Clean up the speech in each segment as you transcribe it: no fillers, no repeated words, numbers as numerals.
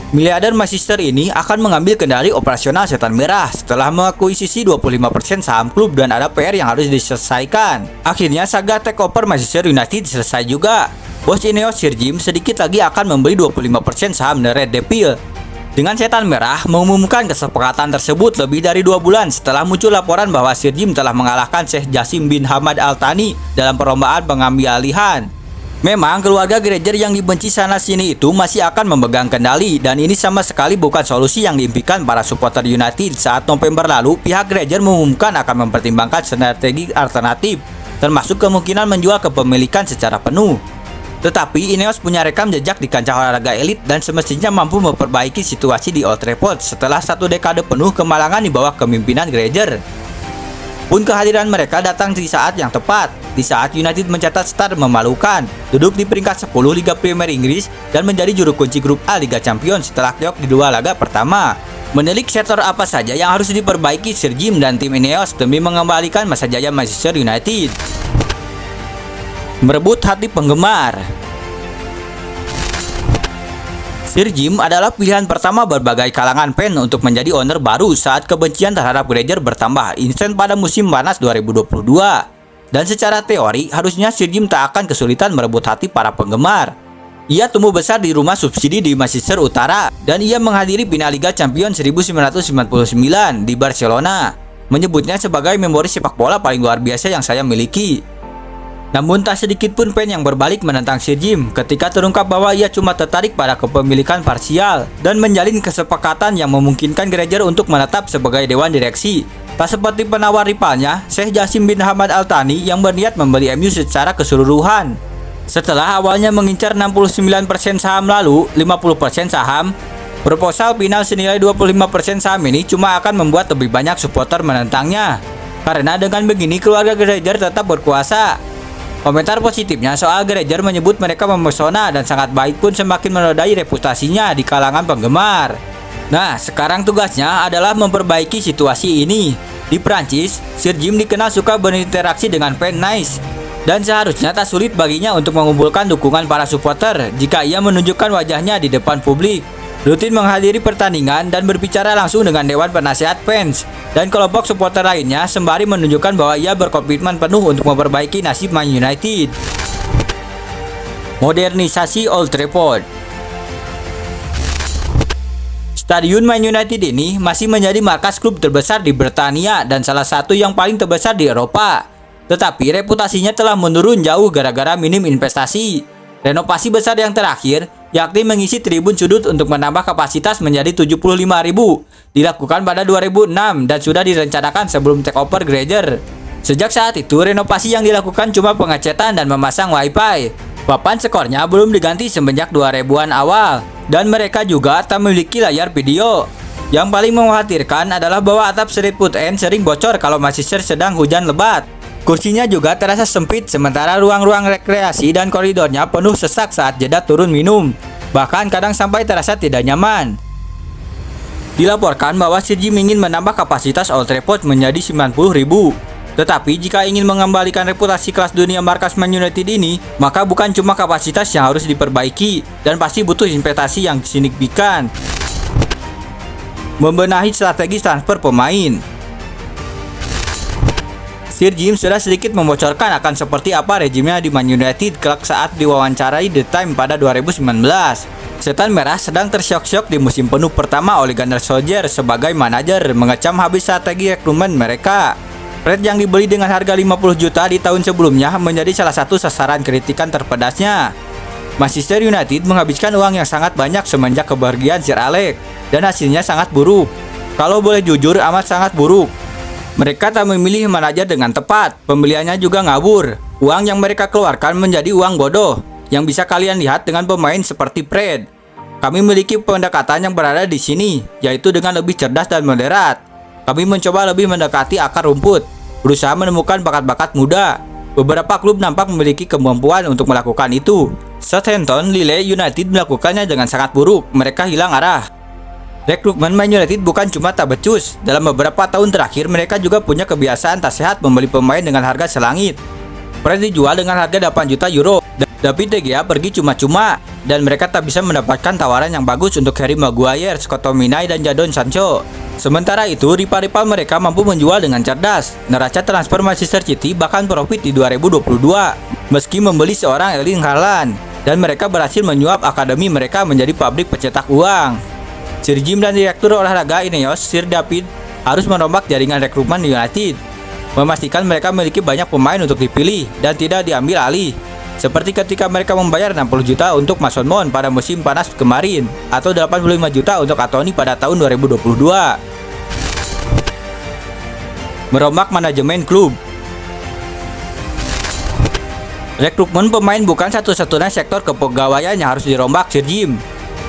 Miliarder Manchester ini akan mengambil kendali operasional Setan Merah setelah mengakuisisi 25% saham klub dan ada PR yang harus diselesaikan. Akhirnya saga takeover Manchester United selesai juga. Bos Ineos Sir Jim sedikit lagi akan membeli 25% saham The Red Devil. Dengan Setan Merah mengumumkan kesepakatan tersebut lebih dari 2 bulan setelah muncul laporan bahwa Sir Jim telah mengalahkan Sheikh Jassim bin Hamad Al Thani dalam perlombaan pengambil-alihan. Memang keluarga Glazer yang dibenci sana-sini itu masih akan memegang kendali dan ini sama sekali bukan solusi yang diimpikan para supporter United saat November lalu pihak Glazer mengumumkan akan mempertimbangkan strategi alternatif termasuk kemungkinan menjual kepemilikan secara penuh. Tetapi Ineos punya rekam jejak di kancah olahraga elit dan semestinya mampu memperbaiki situasi di Old Trafford setelah 1 dekade penuh kemalangan di bawah kepemimpinan Glazer. Pun kehadiran mereka datang di saat yang tepat, di saat United mencatat start memalukan, duduk di peringkat 10 Liga Premier Inggris dan menjadi juru kunci grup A Liga Champions setelah keok di 2 laga pertama. Menilik sektor apa saja yang harus diperbaiki Sir Jim dan tim Ineos demi mengembalikan masa jaya Manchester United. Merebut hati penggemar. Sir Jim adalah pilihan pertama berbagai kalangan fans untuk menjadi owner baru saat kebencian terhadap Glazer bertambah instan pada musim panas 2022. Dan secara teori, harusnya Sir Jim tak akan kesulitan merebut hati para penggemar. Ia tumbuh besar di rumah subsidi di Manchester Utara dan ia menghadiri final Liga Champions 1999 di Barcelona, menyebutnya sebagai memori sepak bola paling luar biasa yang saya miliki. Namun tak sedikit pun fans yang berbalik menentang Sir Jim ketika terungkap bahwa ia cuma tertarik pada kepemilikan parsial dan menjalin kesepakatan yang memungkinkan Glazer untuk menetap sebagai dewan direksi. Tak seperti penawar rivalnya, Sheikh Jassim bin Hamad Al Thani yang berniat membeli MU secara keseluruhan. Setelah awalnya mengincar 69% saham lalu 50% saham, proposal final senilai 25% saham ini cuma akan membuat lebih banyak supporter menentangnya. Karena dengan begini keluarga Glazer tetap berkuasa. Komentar positifnya soal Glazer menyebut mereka memesona dan sangat baik pun semakin menodai reputasinya di kalangan penggemar. Nah, sekarang tugasnya adalah memperbaiki situasi ini. Di Prancis, Sir Jim dikenal suka berinteraksi dengan fans nice dan seharusnya tak sulit baginya untuk mengumpulkan dukungan para supporter jika ia menunjukkan wajahnya di depan publik, rutin menghadiri pertandingan dan berbicara langsung dengan dewan penasehat fans dan kelompok supporter lainnya sembari menunjukkan bahwa ia berkomitmen penuh untuk memperbaiki nasib Man United. Modernisasi Old Trafford. Stadion Man United ini masih menjadi markas klub terbesar di Britania dan salah satu yang paling terbesar di Eropa. Tetapi reputasinya telah menurun jauh gara-gara minim investasi. Renovasi besar yang terakhir, yakni mengisi tribun sudut untuk menambah kapasitas menjadi 75.000, dilakukan pada 2006 dan sudah direncanakan sebelum takeover Glazer. Sejak saat itu, renovasi yang dilakukan cuma pengecetan dan memasang wifi. Papan skornya belum diganti semenjak 2000-an awal, dan mereka juga tak memiliki layar video. Yang paling mengkhawatirkan adalah bahwa atap seriput N sering bocor kalau Manchester sedang hujan lebat. Kursinya juga terasa sempit sementara ruang-ruang rekreasi dan koridornya penuh sesak saat jeda turun minum. Bahkan kadang sampai terasa tidak nyaman. Dilaporkan bahwa Sir Jim ingin menambah kapasitas Old Trafford menjadi 90.000. Tetapi jika ingin mengembalikan reputasi kelas dunia markas Man United ini, maka bukan cuma kapasitas yang harus diperbaiki dan pasti butuh investasi yang signifikan. Membenahi strategi transfer pemain. Sir Jim sudah sedikit membocorkan akan seperti apa rejimnya di Man United kelak saat diwawancarai The Times pada 2019. Setan Merah sedang tersyok-syok di musim penuh pertama oleh Gunnar Solskjaer sebagai manajer mengecam habis strategi rekrutmen mereka. Fred yang dibeli dengan harga 50 juta di tahun sebelumnya menjadi salah satu sasaran kritikan terpedasnya. Manchester United menghabiskan uang yang sangat banyak semenjak kepergian Sir Alex dan hasilnya sangat buruk. Kalau boleh jujur, amat sangat buruk. Mereka tak memilih manajer dengan tepat, pembeliannya juga ngawur. Uang yang mereka keluarkan menjadi uang bodoh, yang bisa kalian lihat dengan pemain seperti Fred. Kami memiliki pendekatan yang berada di sini, yaitu dengan lebih cerdas dan moderat. Kami mencoba lebih mendekati akar rumput, berusaha menemukan bakat-bakat muda. Beberapa klub nampak memiliki kemampuan untuk melakukan itu. Southampton, Lille United melakukannya dengan sangat buruk, mereka hilang arah. Rekrutmen Man United bukan cuma tak becus. Dalam beberapa tahun terakhir, mereka juga punya kebiasaan tak sehat membeli pemain dengan harga selangit. Fred dijual dengan harga 8 juta euro David De Gea pergi cuma-cuma dan mereka tak bisa mendapatkan tawaran yang bagus untuk Harry Maguire, Scott McTominay, dan Jadon Sancho. Sementara itu, rival-rival mereka mampu menjual dengan cerdas. Neraca transfer Manchester City bahkan profit di 2022 meski membeli seorang Erling Haaland, dan mereka berhasil menyuap akademi mereka menjadi pabrik pencetak uang. Sir Jim dan Direktur Olahraga Ineos, Sir David, harus merombak jaringan rekrutmen United, memastikan mereka memiliki banyak pemain untuk dipilih dan tidak diambil alih. Seperti ketika mereka membayar 60 juta untuk Mason Mount pada musim panas kemarin, atau 85 juta untuk Anthony pada tahun 2022. Merombak manajemen klub. Rekrutmen pemain bukan satu-satunya sektor kepegawaian yang harus dirombak Sir Jim.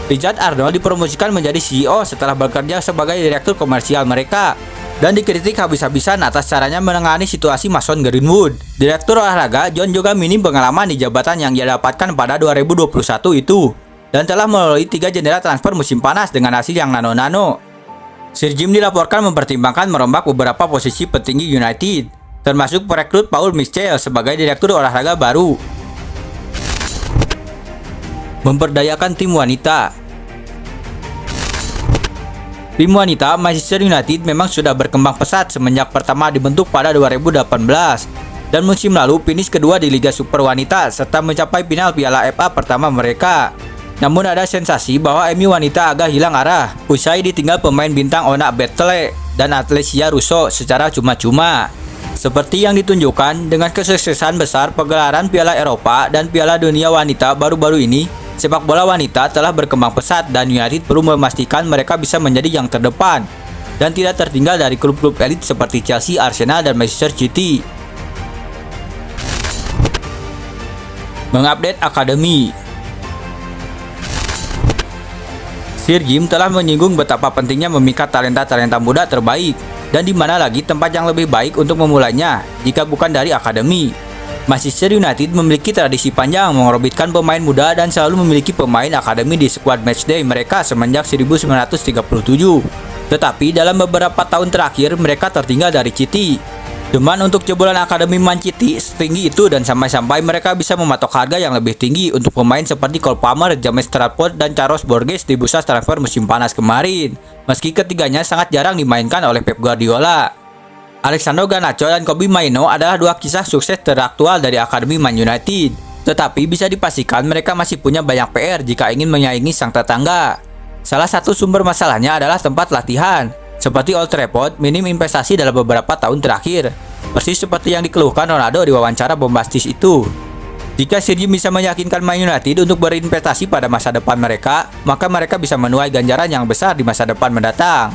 Richard Arnold dipromosikan menjadi CEO setelah bekerja sebagai direktur komersial mereka, dan dikritik habis-habisan atas caranya menangani situasi Mason Greenwood. Direktur olahraga John juga minim pengalaman di jabatan yang dia dapatkan pada 2021 itu, dan telah melalui 3 jendela transfer musim panas dengan hasil yang nano-nano. Sir Jim dilaporkan mempertimbangkan merombak beberapa posisi petinggi United, termasuk perekrut Paul Mitchell sebagai direktur olahraga baru. Memperdayakan tim wanita. Tim wanita Manchester United memang sudah berkembang pesat semenjak pertama dibentuk pada 2018 dan musim lalu finish kedua di Liga Super Wanita serta mencapai final Piala FA pertama mereka. Namun ada sensasi bahwa MU wanita agak hilang arah usai ditinggal pemain bintang Ona Bertele dan Atlesia Russo secara cuma-cuma. Seperti yang ditunjukkan dengan kesuksesan besar pegelaran Piala Eropa dan Piala Dunia Wanita baru-baru ini, sepak bola wanita telah berkembang pesat dan United perlu memastikan mereka bisa menjadi yang terdepan dan tidak tertinggal dari klub-klub elit seperti Chelsea, Arsenal, dan Manchester City. Mengupdate akademi. Sir Jim telah menyinggung betapa pentingnya memikat talenta-talenta muda terbaik, dan di mana lagi tempat yang lebih baik untuk memulainya jika bukan dari akademi. Manchester United memiliki tradisi panjang mengorbitkan pemain muda dan selalu memiliki pemain akademi di skuad matchday mereka semenjak 1937. Tetapi dalam beberapa tahun terakhir mereka tertinggal dari City. Demand untuk jebolan akademi Man City setinggi itu dan sampai-sampai mereka bisa mematok harga yang lebih tinggi untuk pemain seperti Cole Palmer, James Trafford, dan Carlos Borges di bursa transfer musim panas kemarin. Meski ketiganya sangat jarang dimainkan oleh Pep Guardiola. Alexandro Garnacho dan Kobbie Mainoo adalah dua kisah sukses teraktual dari akademi Man United. Tetapi bisa dipastikan mereka masih punya banyak PR jika ingin menyaingi sang tetangga. Salah satu sumber masalahnya adalah tempat latihan. Seperti Old Trafford, minim investasi dalam beberapa tahun terakhir. Persis seperti yang dikeluhkan Ronaldo di wawancara bombastis itu. Jika Sir Jim bisa meyakinkan Man United untuk berinvestasi pada masa depan mereka, maka mereka bisa menuai ganjaran yang besar di masa depan mendatang.